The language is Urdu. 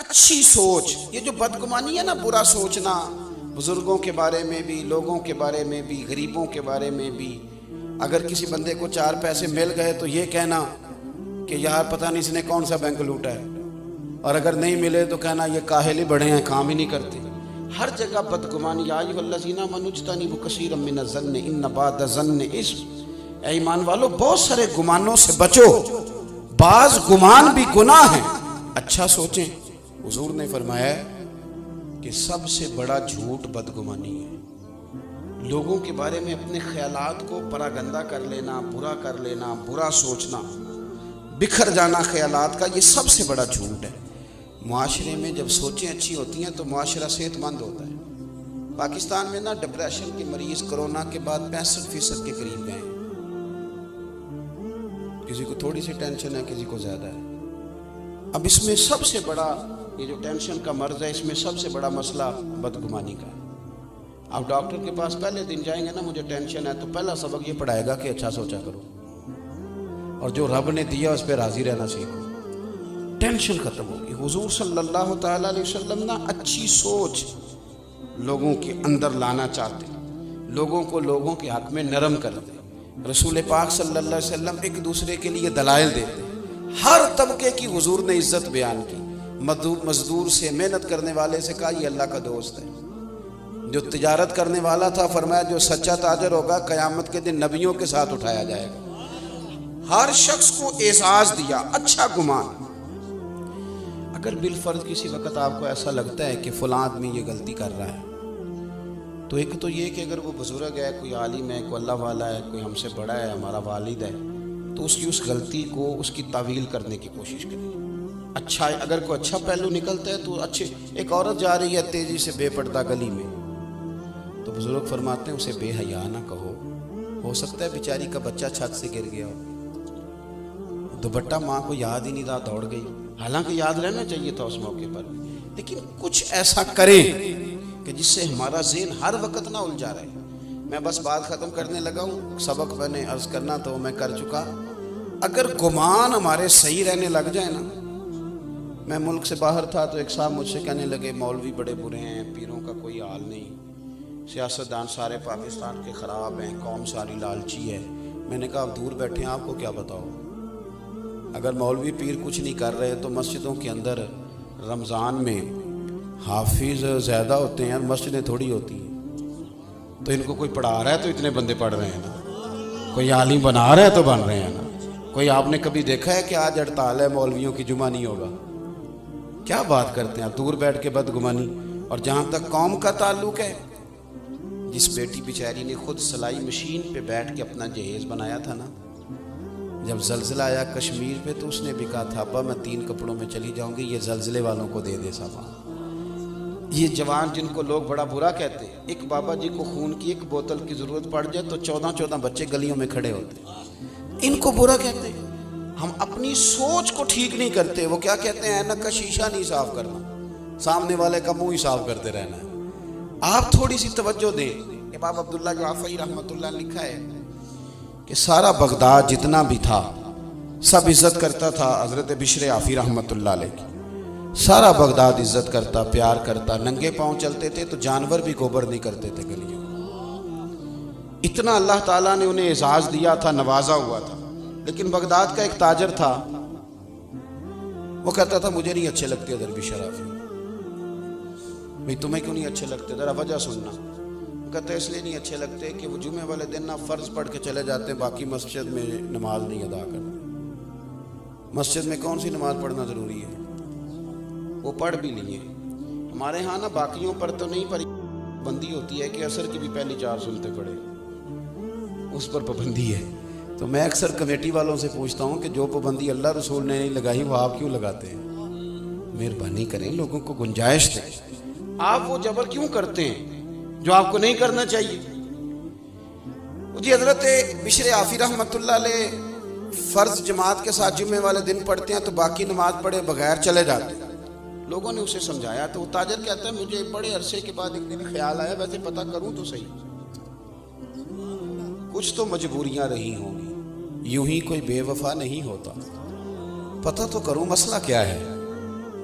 اچھی سوچ. یہ جو بدگمانی ہے نا، برا سوچنا بزرگوں کے بارے میں بھی، لوگوں کے بارے میں بھی، غریبوں کے بارے میں بھی. اگر کسی بندے کو 4 پیسے مل گئے تو یہ کہنا کہ یار پتہ نہیں اس نے کون سا بینک لوٹا ہے، اور اگر نہیں ملے تو کہنا یہ کاہل ہی بڑے ہیں، کام ہی نہیں کرتے. ہر جگہ بدگمانی. یا ایھا الذین آمنوا اجتنبوا کثیرا من الظن ان بعض الظن اثم. اے ایمان والو، بہت سارے گمانوں سے بچو، بعض گمان بھی گناہ ہیں. اچھا سوچیں. حضور نے فرمایا کہ سب سے بڑا جھوٹ بدگمانی ہے. لوگوں کے بارے میں اپنے خیالات کو پراگندہ کر لینا، برا کر لینا، برا سوچنا، بکھر جانا خیالات کا، یہ سب سے بڑا جھوٹ ہے. معاشرے میں جب سوچیں اچھی ہوتی ہیں تو معاشرہ صحت مند ہوتا ہے. پاکستان میں نا ڈپریشن کے مریض کرونا کے بعد 65% کے قریب گئے ہیں. کسی کو تھوڑی سی ٹینشن ہے، کسی کو زیادہ ہے. اب اس میں سب سے بڑا یہ جو ٹینشن کا مرض ہے، اس میں سب سے بڑا مسئلہ بدگمانی کا ہے. آپ ڈاکٹر کے پاس پہلے دن جائیں گے نا، مجھے ٹینشن ہے، تو پہلا سبق یہ پڑھائے گا کہ اچھا سوچا کرو، اور جو رب نے دیا اس پہ راضی رہنا سیکھو. ٹینشن ختم ہوگی. حضور صلی اللہ تعالیٰ علیہ وسلم نا اچھی سوچ لوگوں کے اندر لانا چاہتے، لوگوں کو لوگوں کے حق میں نرم کرتے. رسول پاک صلی اللہ علیہ وسلم ایک دوسرے کے لیے دلائل دیتے. ہر طبقے کی حضور نے عزت بیان کی. مزدور سے، محنت کرنے والے سے کہا یہ اللہ کا دوست ہے. جو تجارت کرنے والا تھا فرمایا جو سچا تاجر ہوگا قیامت کے دن نبیوں کے ساتھ اٹھایا جائے گا. ہر شخص کو اعزاز دیا، اچھا گمان. اگر بالفرض کسی وقت آپ کو ایسا لگتا ہے کہ فلاں آدمی یہ غلطی کر رہا ہے، تو ایک تو یہ کہ اگر وہ بزرگ ہے، کوئی عالم ہے، کوئی اللہ والا ہے، کوئی ہم سے بڑا ہے، ہمارا والد ہے، تو اس کی اس غلطی کو، اس کی تعویل کرنے کی کوشش کریں. اچھا، اگر کوئی اچھا پہلو نکلتا ہے تو اچھے. ایک عورت جا رہی ہے تیزی سے بے پردہ گلی میں، تو بزرگ فرماتے ہیں اسے بے حیا نہ کہو. ہو سکتا ہے بیچاری کا بچہ چھت سے گر گیا ہو، دوپٹہ ماں کو یاد ہی نہیں رہا، دوڑ گئی. حالانکہ یاد رہنا چاہیے تھا اس موقع پر، لیکن کچھ ایسا کریں کہ جس سے ہمارا ذہن ہر وقت نہ الجھا رہے. میں بس بات ختم کرنے لگا ہوں. سبق میں نے عرض کرنا تو میں کر چکا. اگر گمان ہمارے صحیح رہنے لگ جائے نا. میں ملک سے باہر تھا تو ایک صاحب مجھ سے کہنے لگے مولوی بڑے برے ہیں، پیروں کا کوئی حال نہیں، سیاستدان سارے پاکستان کے خراب ہیں، قوم ساری لالچی ہے. میں نے کہا آپ دور بیٹھے ہیں، آپ کو کیا بتاؤ. اگر مولوی پیر کچھ نہیں کر رہے تو مسجدوں کے اندر رمضان میں حافظ زیادہ ہوتے ہیں اور مسجدیں تھوڑی ہوتی ہیں. تو ان کو کوئی پڑھا رہا ہے تو اتنے بندے پڑھ رہے ہیں نا، کوئی عالم بنا رہا ہے تو بن رہے ہیں نا. کوئی آپ نے کبھی دیکھا ہے کہ آج ہڑتال ہے مولویوں کی، جمعہ نہیں ہوگا؟ کیا بات کرتے ہیں آپ، دور بیٹھ کے بدگمانی. اور جہاں تک قوم کا تعلق ہے، جس بیٹی بیچاری نے خود سلائی مشین پہ بیٹھ کے اپنا جہیز بنایا تھا نا، جب زلزلہ آیا کشمیر پہ تو اس نے بھی کہا تھا ابا میں 3 کپڑوں میں چلی جاؤں گی، یہ زلزلے والوں کو دے دے سامان. یہ جوان جن کو لوگ بڑا برا کہتے ہیں، ایک بابا جی کو خون کی 1 بوتل کی ضرورت پڑ جائے تو 14 بچے گلیوں میں کھڑے ہوتے ہیں. ان کو برا کہتے ہیں. ہم اپنی سوچ کو ٹھیک نہیں کرتے. وہ کیا کہتے ہیں، اینک کا شیشہ نہیں صاف کرنا، سامنے والے کا منہ ہی صاف کرتے رہنا ہے. آپ تھوڑی سی توجہ دیں. امام عبداللہ جعفری رحمۃ اللہ نے لکھا ہے کہ سارا بغداد جتنا بھی تھا سب عزت کرتا تھا حضرت بشر عافی رحمۃ اللہ علیہ کی. سارا بغداد عزت کرتا، پیار کرتا. ننگے پاؤں چلتے تھے تو جانور بھی گوبر نہیں کرتے تھے گلیوں. اتنا اللہ تعالیٰ نے انہیں اعزاز دیا تھا، نوازا ہوا تھا. لیکن بغداد کا ایک تاجر تھا، وہ کہتا تھا مجھے نہیں اچھے لگتے ادھر بشر عافی. بھئی تمہیں کیوں نہیں اچھے لگتے؟ ذرا وجہ سننا. کہتے اس لیے نہیں اچھے لگتے کہ وہ جمعے والے دن نہ فرض پڑھ کے چلے جاتے، باقی مسجد میں نماز نہیں ادا کرتے. مسجد میں کون سی نماز پڑھنا ضروری ہے؟ وہ پڑھ بھی لیے. ہمارے ہاں نا باقیوں پر تو نہیں، پر پابندی ہوتی ہے کہ عصر کی بھی پہلی 4 سنتیں پڑھے، اس پر پابندی ہے. تو میں اکثر کمیٹی والوں سے پوچھتا ہوں کہ جو پابندی اللہ رسول نے نہیں لگائی وہ آپ کیوں لگاتے ہیں؟ مہربانی کریں، لوگوں کو گنجائش دیں. آپ وہ جبر کیوں کرتے ہیں جو آپ کو نہیں کرنا چاہیے؟ جی حضرت بشر عافی رحمۃ اللہ علیہ فرض جماعت کے ساتھ جمعے والے دن پڑھتے ہیں تو باقی نماز پڑھے بغیر چلے جاتے ہیں. لوگوں نے اسے سمجھایا تو وہ تاجر کہتا ہے مجھے بڑے عرصے کے بعد ایک دن خیال آیا ویسے پتہ کروں تو صحیح، کچھ تو مجبوریاں رہی ہوں گی، یوں ہی کوئی بے وفا نہیں ہوتا. پتہ تو کروں مسئلہ کیا ہے.